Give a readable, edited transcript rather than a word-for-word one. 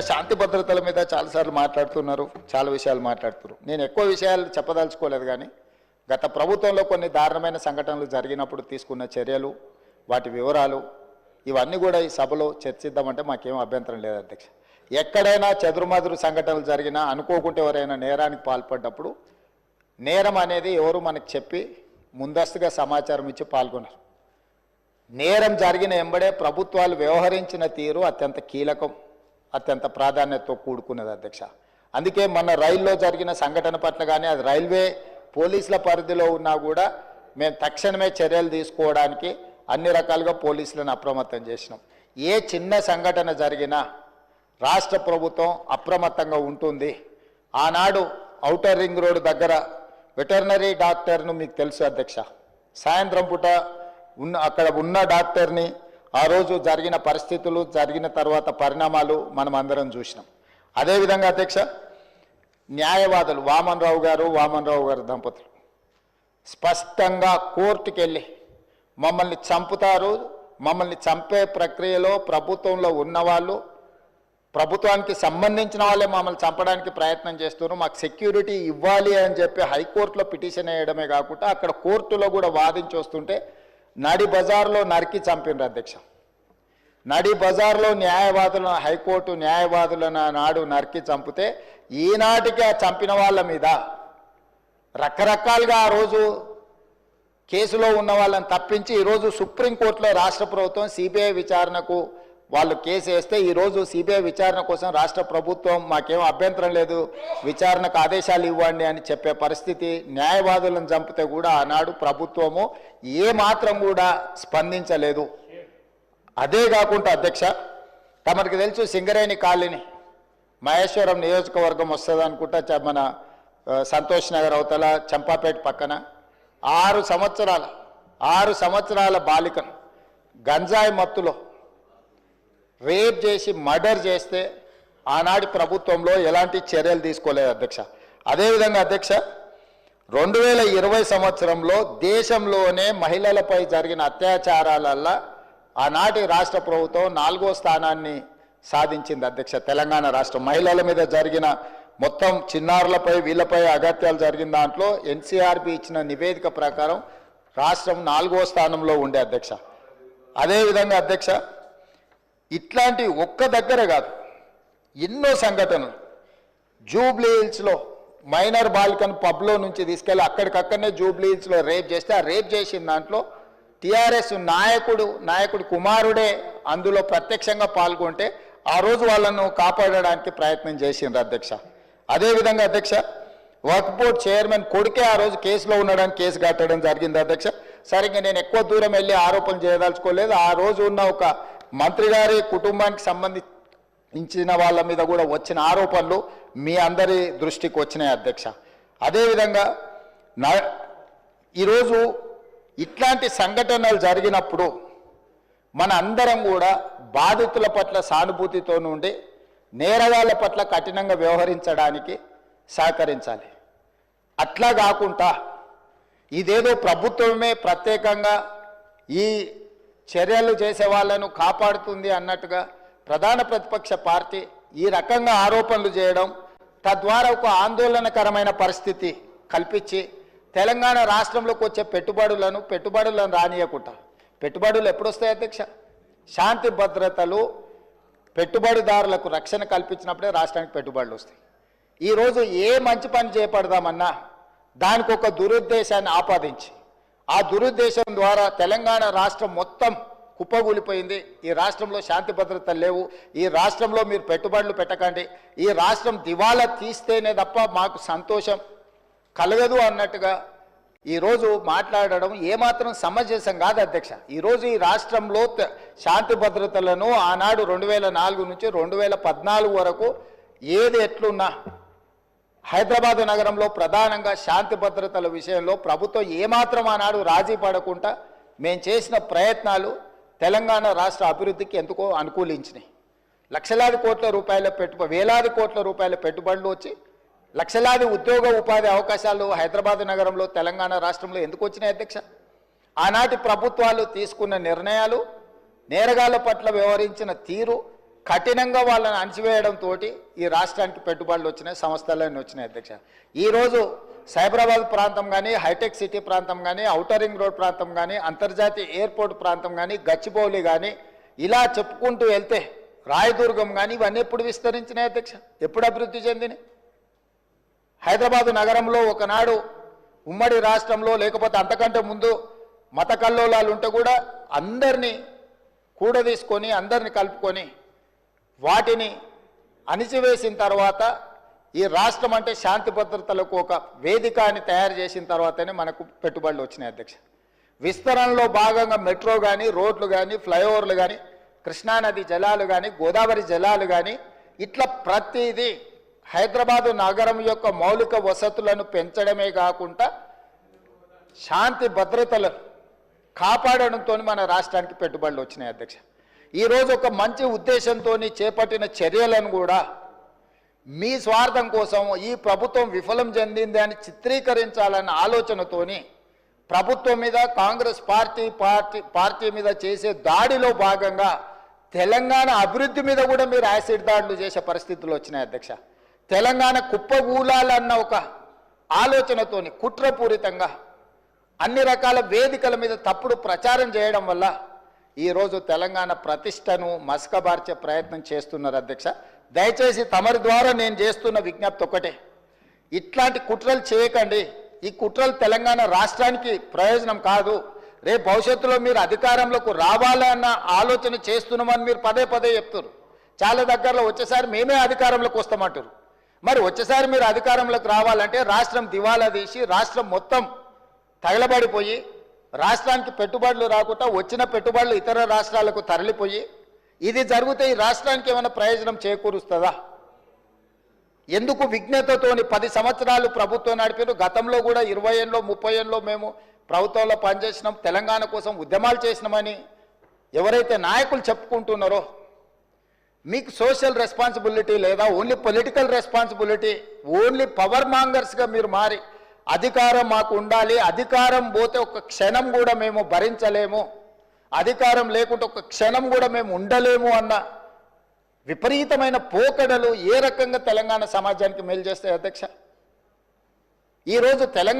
శాంతి భద్రతల మీద చాలాసార్లు మాట్లాడుతున్నారు, చాలా విషయాలు మాట్లాడుతున్నారు. నేను ఎక్కువ విషయాలు చెప్పదలుచుకోలేదు, కానీ గత ప్రభుత్వంలో కొన్ని దారుణమైన సంఘటనలు జరిగినప్పుడు తీసుకున్న చర్యలు, వాటి వివరాలు ఇవన్నీ కూడా ఈ సభలో చర్చిద్దామంటే మాకేం అభ్యంతరం లేదు అధ్యక్ష. ఎక్కడైనా చెదురుమదురు సంఘటనలు జరిగినా, అనుకోకుంటే ఎవరైనా నేరానికి పాల్పడ్డప్పుడు నేరం అనేది ఎవరు మనకు చెప్పి ముందస్తుగా సమాచారం ఇచ్చి పాల్గొన్నారు. నేరం జరిగిన ఎంబడే ప్రభుత్వాలు వ్యవహరించిన తీరు అత్యంత కీలకం, అత్యంత ప్రాధాన్యతతో కూడుకున్నది అధ్యక్ష. అందుకే మన రైల్లో జరిగిన సంఘటన పట్ల కానీ అది రైల్వే పోలీసుల పరిధిలో ఉన్నా కూడా మేము తక్షణమే చర్యలు తీసుకోవడానికి అన్ని రకాలుగా పోలీసులను అప్రమత్తం చేసినాం. ఏ చిన్న సంఘటన జరిగినా రాష్ట్ర ప్రభుత్వం అప్రమత్తంగా ఉంటుంది. ఆనాడు ఔటర్ రింగ్ రోడ్డు దగ్గర వెటర్నరీ డాక్టర్ను మీకు తెలుసు అధ్యక్ష, సాయంత్రం పూట అక్కడ ఉన్న డాక్టర్ని ఆ రోజు జరిగిన పరిస్థితులు, జరిగిన తర్వాత పరిణామాలు మనం అందరం చూసినాం. అదేవిధంగా అధ్యక్ష, న్యాయవాదులు వామన్ రావు గారు దంపతులు స్పష్టంగా కోర్టుకు వెళ్ళి మమ్మల్ని చంపుతారు, మమ్మల్ని చంపే ప్రక్రియలో ప్రభుత్వంలో ఉన్నవాళ్ళు, ప్రభుత్వానికి సంబంధించిన వాళ్ళే మమ్మల్ని చంపడానికి ప్రయత్నం చేస్తున్నారు, మాకు సెక్యూరిటీ ఇవ్వాలి అని చెప్పి హైకోర్టులో పిటిషన్ వేయడమే కాకుండా అక్కడ కోర్టులో కూడా వాదించి వస్తుంటే నడి బజార్లో నరికి చంపినారు అధ్యక్ష. నడి బజార్లో న్యాయవాదులను, హైకోర్టు న్యాయవాదులను నాడు నరికి చంపితే ఈనాటికి ఆ చంపిన వాళ్ళ మీద రకరకాలుగా ఆ రోజు కేసులో ఉన్న వాళ్ళని తప్పించి ఈరోజు సుప్రీంకోర్టులో రాష్ట్ర ప్రభుత్వం సిబిఐ విచారణకు వాళ్ళు కేసు వేస్తే ఈరోజు సిబిఐ విచారణ కోసం రాష్ట్ర ప్రభుత్వం మాకేం అభ్యంతరం లేదు, విచారణకు ఆదేశాలు ఇవ్వండి అని చెప్పే పరిస్థితి. న్యాయవాదులను చంపితే కూడా ఆనాడు ప్రభుత్వము ఏమాత్రం కూడా స్పందించలేదు. అదే కాకుండా అధ్యక్ష, తమరికి తెలుసు సింగరేణి కాలనీ మహేశ్వరం నియోజకవర్గం వస్తుంది అనుకుంటా, మన సంతోష్ నగర్ అవతల చంపాపేట పక్కన 6 సంవత్సరాల బాలికను గంజాయి మత్తులో రేప్ చేసి మర్డర్ చేస్తే ఆనాటి ప్రభుత్వంలో ఎలాంటి చర్యలు తీసుకోలేదు అధ్యక్ష. అదేవిధంగా అధ్యక్ష, 2020 సంవత్సరంలో దేశంలోనే మహిళలపై జరిగిన అత్యాచారాలల్లో ఆనాటి రాష్ట్ర ప్రభుత్వం 4వ స్థానాన్ని సాధించింది అధ్యక్ష. తెలంగాణ రాష్ట్రం మహిళల మీద జరిగిన మొత్తం చిన్నారులపై వీళ్ళపై అగత్యాలు జరిగిన దాంట్లో ఎన్సీఆర్బీ ఇచ్చిన నివేదిక ప్రకారం రాష్ట్రం 4వ స్థానంలో ఉండే అధ్యక్ష. అదేవిధంగా అధ్యక్ష, ఇట్లాంటి ఒక్క దగ్గర కాదు, ఎన్నో సంఘటనలు. జూబ్లీ హిల్స్లో మైనర్ బాలికను పబ్లో నుంచి తీసుకెళ్ళి అక్కడికక్కడనే జూబ్లీ హిల్స్లో రేప్ చేస్తే ఆ రేప్ చేసిన దాంట్లో టీఆర్ఎస్ నాయకుడు కుమారుడే అందులో ప్రత్యక్షంగా పాల్గొంటే ఆ రోజు వాళ్ళను కాపాడడానికి ప్రయత్నం చేసిండ్రు అధ్యక్ష. అదేవిధంగా అధ్యక్ష, వక్ఫ్ బోర్డ్ చైర్మన్ కొడుకే ఆ రోజు కేసులో ఉండడానికి కేసు కట్టడం జరిగింది అధ్యక్ష. సరిగ్గా నేను ఎక్కువ దూరం వెళ్ళి ఆరోపణలు చేయదలుచుకోలేదు. ఆ రోజు ఉన్న ఒక మంత్రి గారి కుటుంబానికి సంబంధించిన వాళ్ళ మీద కూడా వచ్చిన ఆరోపణలు మీ అందరి దృష్టికి వచ్చినాయి అధ్యక్ష. అదేవిధంగా ఈరోజు ఇట్లాంటి సంఘటనలు జరిగినప్పుడు మన అందరం కూడా బాధితుల పట్ల సానుభూతితో నుండి నేరగాళ్ల పట్ల కఠినంగా వ్యవహరించడానికి సహకరించాలి. అట్లా కాకుండా ఇదేదో ప్రభుత్వమే ప్రత్యేకంగా ఈ చర్యలు చేసే వాళ్ళను కాపాడుతుంది అన్నట్టుగా ప్రధాన ప్రతిపక్ష పార్టీ ఈ రకంగా ఆరోపణలు చేయడం, తద్వారా ఒక ఆందోళనకరమైన పరిస్థితి కల్పించి తెలంగాణ రాష్ట్రంలోకి వచ్చే పెట్టుబడులను రానియకుండా, పెట్టుబడులు ఎప్పుడు వస్తాయి అధ్యక్ష? శాంతి భద్రతలు పెట్టుబడిదారులకు రక్షణ కల్పించినప్పుడే రాష్ట్రానికి పెట్టుబడులు వస్తాయి. ఈరోజు ఏ మంచి పని చేపడదామన్నా దానికి ఒక దురుద్దేశాన్ని ఆపాదించి ఆ దురుద్దేశం ద్వారా తెలంగాణ రాష్ట్రం మొత్తం కుప్పగూలిపోయింది. ఈ రాష్ట్రంలో శాంతి భద్రతలు లేవు, ఈ రాష్ట్రంలో మీరు పెట్టుబడులు పెట్టకండి, ఈ రాష్ట్రం దివాలా తీస్తేనే తప్ప మాకు సంతోషం కలగదు అన్నట్టుగా ఈరోజు మాట్లాడడం ఏమాత్రం సమంజసం కాదు అధ్యక్ష. ఈరోజు ఈ రాష్ట్రంలో శాంతి భద్రతలను ఆనాడు 2004 నుంచి 2014 వరకు ఏది ఎట్లున్నా హైదరాబాద్ నగరంలో ప్రధానంగా శాంతి భద్రతల విషయంలో ప్రభుత్వం ఏమాత్రం ఆనాడు రాజీ పడకుండా మేము చేసిన ప్రయత్నాలు తెలంగాణ రాష్ట్ర అభివృద్ధికి ఎందుకో అనుకూలించినాయి. వేలాది కోట్ల రూపాయల పెట్టుబడులు వచ్చి లక్షలాది ఉద్యోగ ఉపాధి అవకాశాలు హైదరాబాద్ నగరంలో తెలంగాణ రాష్ట్రంలో ఎందుకు వచ్చినాయి అధ్యక్ష? ఆనాటి ప్రభుత్వాలు తీసుకున్న నిర్ణయాలు, నేరగాళ్ల పట్ల వ్యవహరించిన తీరు, కఠినంగా వాళ్ళని అణచివేయడంతో ఈ రాష్ట్రానికి పెట్టుబడులు వచ్చినాయి, సంస్థలన్నీ వచ్చినాయి అధ్యక్ష. ఈరోజు సైబరాబాద్ ప్రాంతం కానీ, హైటెక్ సిటీ ప్రాంతం కానీ, ఔటర్ రింగ్ రోడ్ ప్రాంతం కానీ, అంతర్జాతీయ ఎయిర్పోర్ట్ ప్రాంతం కానీ, గచ్చిబౌలి కానీ, ఇలా చెప్పుకుంటూ వెళ్తే రాయదుర్గం కానీ ఇవన్నీ ఎప్పుడు విస్తరించినాయి అధ్యక్ష? ఎప్పుడు అభివృద్ధి చెందినాయి? హైదరాబాదు నగరంలో ఒకనాడు ఉమ్మడి రాష్ట్రంలో లేకపోతే అంతకంటే ముందు మత కల్లోలాలు ఉంటే కూడా అందరినీ కూడదీసుకొని అందరినీ కలుపుకొని వాటిని అణిచివేసిన తర్వాత ఈ రాష్ట్రం అంటే శాంతి భద్రతలకు ఒక వేదిక అని తయారు చేసిన తర్వాతనే మనకు పెట్టుబడులు వచ్చినాయి అధ్యక్ష. విస్తరణలో భాగంగా మెట్రో కానీ, రోడ్లు కానీ, ఫ్లైఓవర్లు కానీ, కృష్ణానది జలాలు కానీ, గోదావరి జలాలు కానీ, ఇట్లా ప్రతిదీ హైదరాబాదు నగరం యొక్క మౌలిక వసతులను పెంచడమే కాకుండా శాంతి భద్రతలు కాపాడడంతో మన రాష్ట్రానికి పెట్టుబడులు వచ్చినాయి అధ్యక్ష. ఈరోజు ఒక మంచి ఉద్దేశంతో చేపట్టిన చర్యలను కూడా మీ స్వార్థం కోసం ఈ ప్రభుత్వం విఫలం చెందింది అని చిత్రీకరించాలన్న ఆలోచనతోని ప్రభుత్వం మీద, కాంగ్రెస్ పార్టీ మీద చేసే దాడిలో భాగంగా తెలంగాణ అభివృద్ధి మీద కూడా మీరు యాసిడ్ దాడులు చేసే పరిస్థితులు వచ్చినాయి అధ్యక్ష. తెలంగాణ కుప్పగూలాలన్న ఒక ఆలోచనతోని కుట్రపూరితంగా అన్ని రకాల వేదికల మీద తప్పుడు ప్రచారం చేయడం వల్ల ఈరోజు తెలంగాణ ప్రతిష్టను మసకబార్చే ప్రయత్నం చేస్తున్నారు అధ్యక్ష. దయచేసి తమరి ద్వారా నేను చేస్తున్న విజ్ఞప్తి ఒకటే, ఇట్లాంటి కుట్రలు చేయకండి. ఈ కుట్రలు తెలంగాణ రాష్ట్రానికి ప్రయోజనం కాదు. రేపు భవిష్యత్తులో మీరు అధికారంలోకి రావాలన్న ఆలోచన చేస్తున్నామని మీరు పదే పదే చెప్తారు. చాలా దగ్గరలో వచ్చేసారి మేమే అధికారంలోకి వస్తామంటారు. మరి వచ్చేసారి మీరు అధికారంలోకి రావాలంటే రాష్ట్రం దివాలా తీసి రాష్ట్రం మొత్తం తగలబడిపోయి రాష్ట్రానికి పెట్టుబడులు రాకుండా వచ్చిన పెట్టుబడులు ఇతర రాష్ట్రాలకు తరలిపోయి ఇది జరిగితే ఈ రాష్ట్రానికి ఏమైనా ప్రయోజనం చేకూరుస్తుందా? ఎందుకు విజ్ఞతతోని 10 సంవత్సరాలు ప్రభుత్వం నడిపారు. గతంలో కూడా 20 ఏళ్ళలో 30 ఏళ్ళలో మేము ప్రభుత్వంలో పనిచేసినాం, తెలంగాణ కోసం ఉద్యమాలు చేసినామని ఎవరైతే నాయకులు చెప్పుకుంటున్నారో మీకు సోషల్ రెస్పాన్సిబిలిటీ లేదా? Only political responsibility, only power మాంగర్స్గా మీరు మారి అధికారం మాకు ఉండాలి, అధికారం పోతే ఒక క్షణం కూడా మేము భరించలేము, అధికారం లేకుంటే ఒక క్షణం కూడా మేము ఉండలేము అన్న విపరీతమైన పోకడలు ఏ రకంగా తెలంగాణ సమాజానికి మేలు చేస్తాయి అధ్యక్ష? ఈరోజు తెలంగాణ